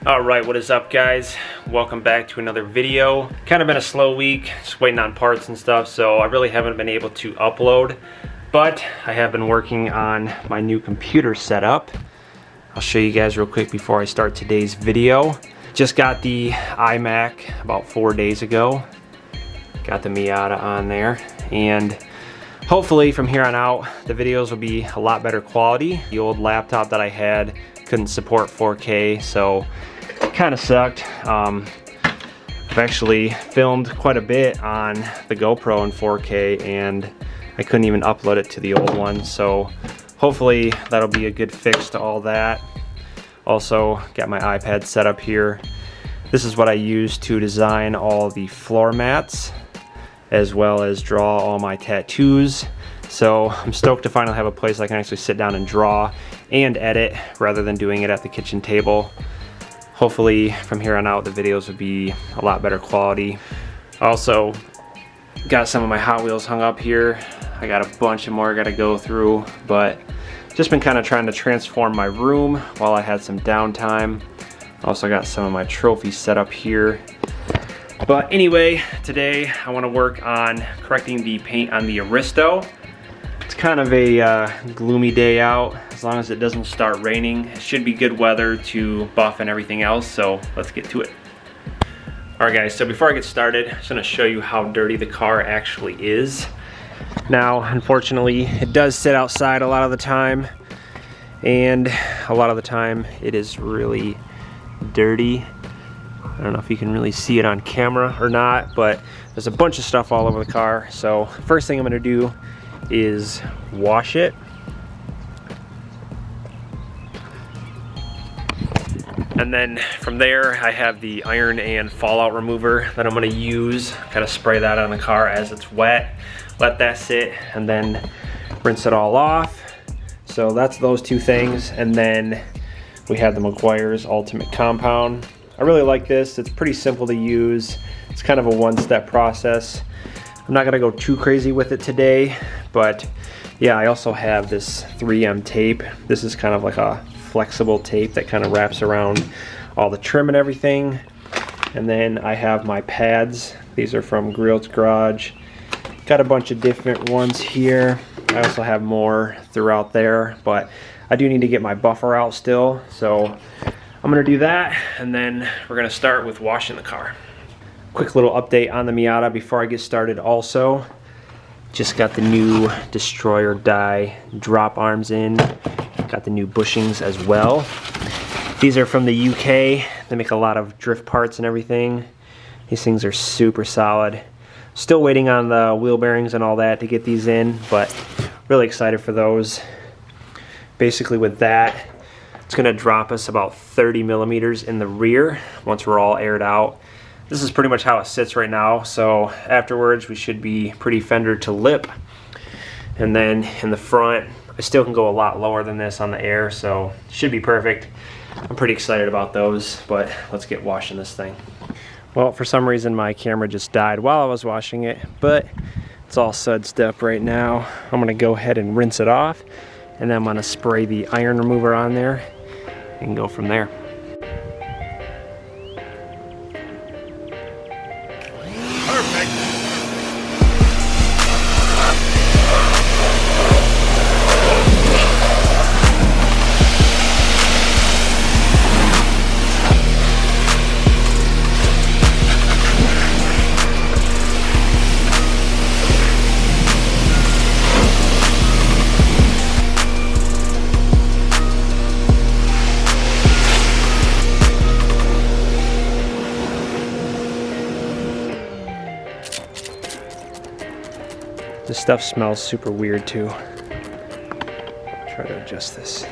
Alright, what is up guys? Welcome back to another video. Kind of been a slow week, just waiting on parts and stuff, so I really haven't been able to upload. But I have been working on my new computer setup. I'll show you guys real quick before I start today's video. Just got the iMac about 4 days ago. Got the Miata on there, and hopefully from here on out the videos will be a lot better quality. The old laptop that I had couldn't support 4K, so it kind of sucked. I've actually filmed quite a bit on the GoPro in 4K and I couldn't even upload it to the old one, so hopefully that'll be a good fix to all that. Also got my iPad set up here. This is what I use to design all the floor mats as well as draw all my tattoos. So I'm stoked to finally have a place I can actually sit down and draw and edit rather than doing it at the kitchen table. Hopefully from here on out the videos will be a lot better quality. Also got some of my Hot Wheels hung up here. I got a bunch of more I gotta go through, but just been kind of trying to transform my room while I had some downtime. Also got some of my trophies set up here. But anyway, today I want to work on correcting the paint on the Aristo. It's kind of a gloomy day out. As long as it doesn't start raining, it should be good weather to buff and everything else, so let's get to it. Alright guys, so before I get started, I'm just going to show you how dirty the car actually is. Now, unfortunately, it does sit outside a lot of the time, and a lot of the time it is really dirty. I don't know if you can really see it on camera or not, but there's a bunch of stuff all over the car. So first thing I'm going to do is wash it. And then from there I have the iron and fallout remover that I'm going to use. Kind of spray that on the car as it's wet, let that sit, and then rinse it all off. So that's those two things. And then we have the Meguiar's Ultimate Compound. I really like this. It's pretty simple to use. It's kind of a one-step process. I'm not gonna go too crazy with it today, but yeah, I also have this 3M tape. This is kind of like a flexible tape that kind of wraps around all the trim and everything. And then I have my pads. These are from Grill's Garage. Got a bunch of different ones here. I also have more throughout there, but I do need to get my buffer out still, so I'm gonna do that, and then we're gonna start with washing the car. Quick little update on the Miata before I get started also. Just got the new Destroyer die drop arms in. Got the new bushings as well. These are from the UK. They make a lot of drift parts and everything. These things are super solid. Still waiting on the wheel bearings and all that to get these in, but really excited for those. Basically with that, it's going to drop us about 30 millimeters in the rear once we're all aired out. This is pretty much how it sits right now, so afterwards we should be pretty fender to lip. And then in the front, I still can go a lot lower than this on the air, so it should be perfect. I'm pretty excited about those, but let's get washing this thing. Well, for some reason my camera just died while I was washing it, but it's all sudsed up right now. I'm going to go ahead and rinse it off, and then I'm going to spray the iron remover on there and go from there. Perfect. This stuff smells super weird too. Try to adjust this.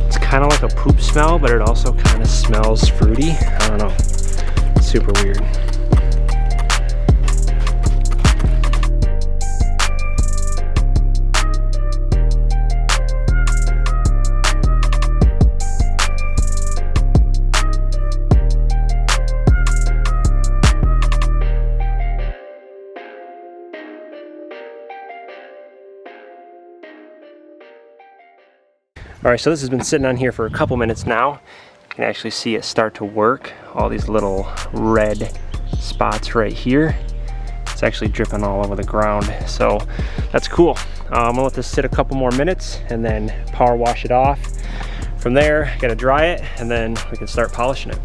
It's kind of like a poop smell, but it also kind of smells fruity. I don't know. It's super weird. Alright, so this has been sitting on here for a couple minutes now. You can actually see it start to work. All these little red spots right here. It's actually dripping all over the ground, so that's cool. I'm gonna let this sit a couple more minutes and then power wash it off. From there, gotta dry it, and then we can start polishing it.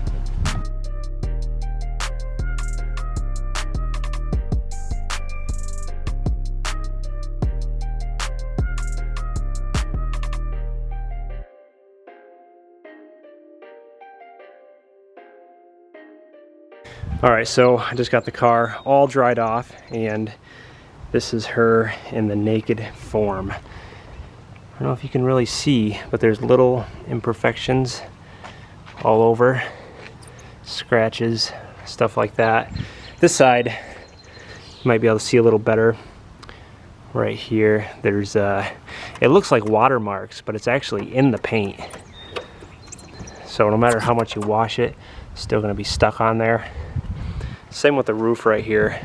Alright, so I just got the car all dried off, and this is her in the naked form. I don't know if you can really see, but there's little imperfections all over, scratches, stuff like that. This side, you might be able to see a little better. Right here, there's it looks like watermarks, but it's actually in the paint. So no matter how much you wash it, it's still gonna be stuck on there. Same with the roof right here.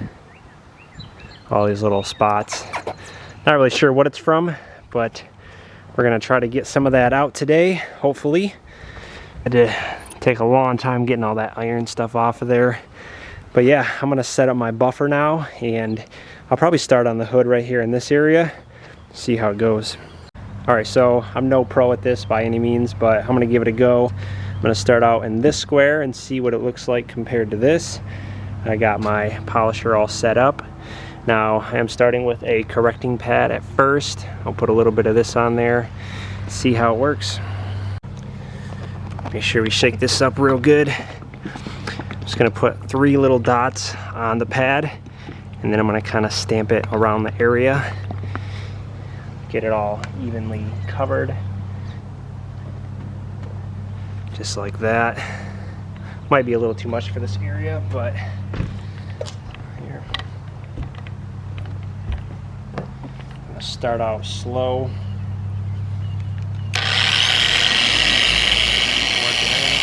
All these little spots. Not really sure what it's from, but we're gonna try to get some of that out today, hopefully. I had to take a long time getting all that iron stuff off of there. But yeah, I'm gonna set up my buffer now, and I'll probably start on the hood right here in this area, see how it goes. All right, so I'm no pro at this by any means, but I'm gonna give it a go. I'm gonna start out in this square and see what it looks like compared to this. I got my polisher all set up. Now I am starting with a correcting pad at first. I'll put a little bit of this on there, see how it works. Make sure we shake this up real good. I'm just gonna put 3 little dots on the pad, and then I'm gonna kind of stamp it around the area. Get it all evenly covered. Just like that. Might be a little too much for this area, but here. I'm gonna start out slow. Work it in.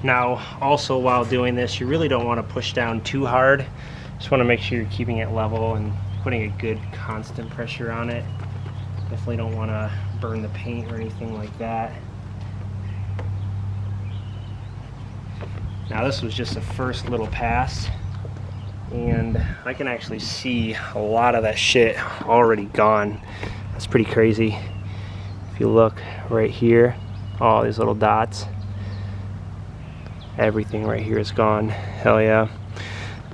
Now, also while doing this, you really don't want to push down too hard. Just want to make sure you're keeping it level and putting a good constant pressure on it. Definitely don't want to burn the paint or anything like that. Now this was just the first little pass, and I can actually see a lot of that shit already gone. That's pretty crazy. If you look right here, all these little dots, everything right here is gone. Hell yeah.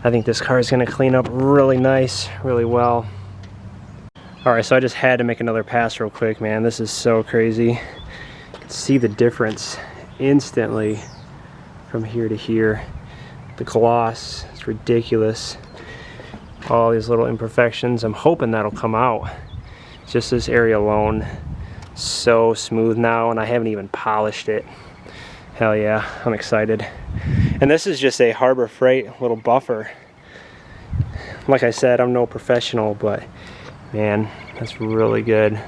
I think this car is gonna clean up really nice, really well. All right, so I just had to make another pass real quick, man. This is so crazy. You can see the difference instantly from here to here. The gloss, it's ridiculous. All these little imperfections, I'm hoping that'll come out. Just this area alone, so smooth now, and I haven't even polished it. Hell yeah, I'm excited. And this is just a Harbor Freight little buffer. Like I said, I'm no professional, but man, that's really good.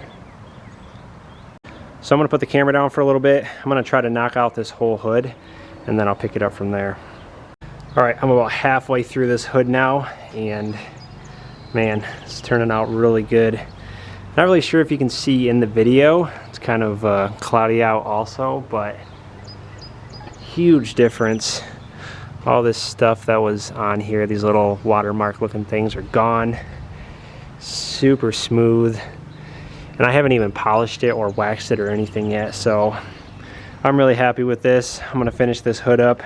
So I'm gonna put the camera down for a little bit. I'm gonna try to knock out this whole hood, and then I'll pick it up from there. All right, I'm about halfway through this hood now, and man, it's turning out really good. Not really sure if you can see in the video. It's kind of cloudy out also, but huge difference. All this stuff that was on here, these little watermark looking things, are gone. Super smooth. And I haven't even polished it or waxed it or anything yet, so I'm really happy with this. I'm gonna finish this hood up.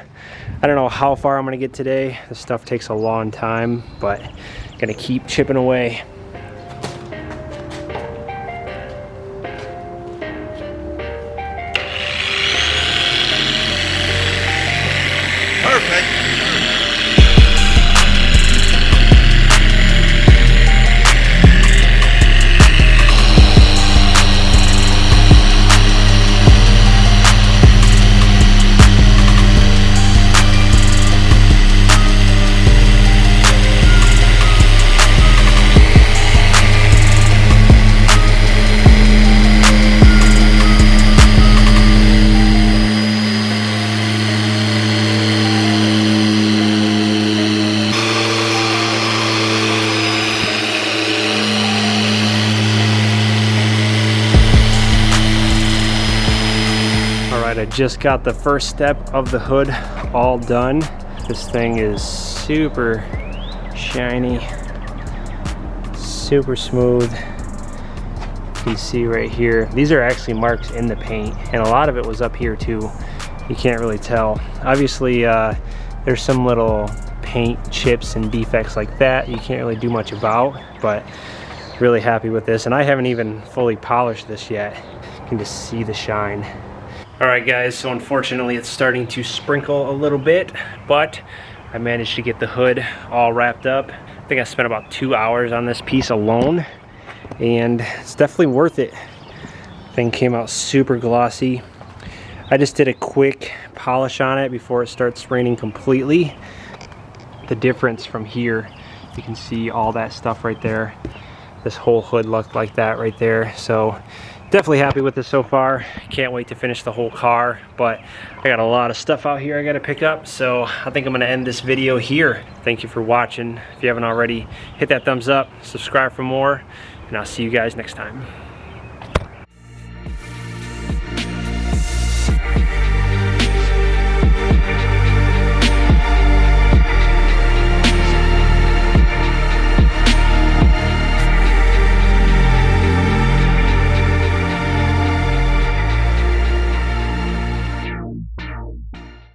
I don't know how far I'm gonna get today. This stuff takes a long time, but I'm gonna keep chipping away. Perfect. I just got the first step of the hood all done. This thing is super shiny, super smooth. You can see right here, these are actually marks in the paint, and a lot of it was up here too. You can't really tell. Obviously, there's some little paint chips and defects like that you can't really do much about, but really happy with this. And I haven't even fully polished this yet. You can just see the shine. All right guys, so unfortunately it's starting to sprinkle a little bit, but I managed to get the hood all wrapped up. I think I spent about 2 hours on this piece alone, and it's definitely worth it. Thing came out super glossy. I just did a quick polish on it before it starts raining completely. The difference from here, you can see all that stuff right there. This whole hood looked like that right there. So definitely happy with this so far. Can't wait to finish the whole car, but I got a lot of stuff out here I gotta pick up, so I think I'm gonna end this video here. Thank you for watching. If you haven't already, hit that thumbs up, subscribe for more, and I'll see you guys next time.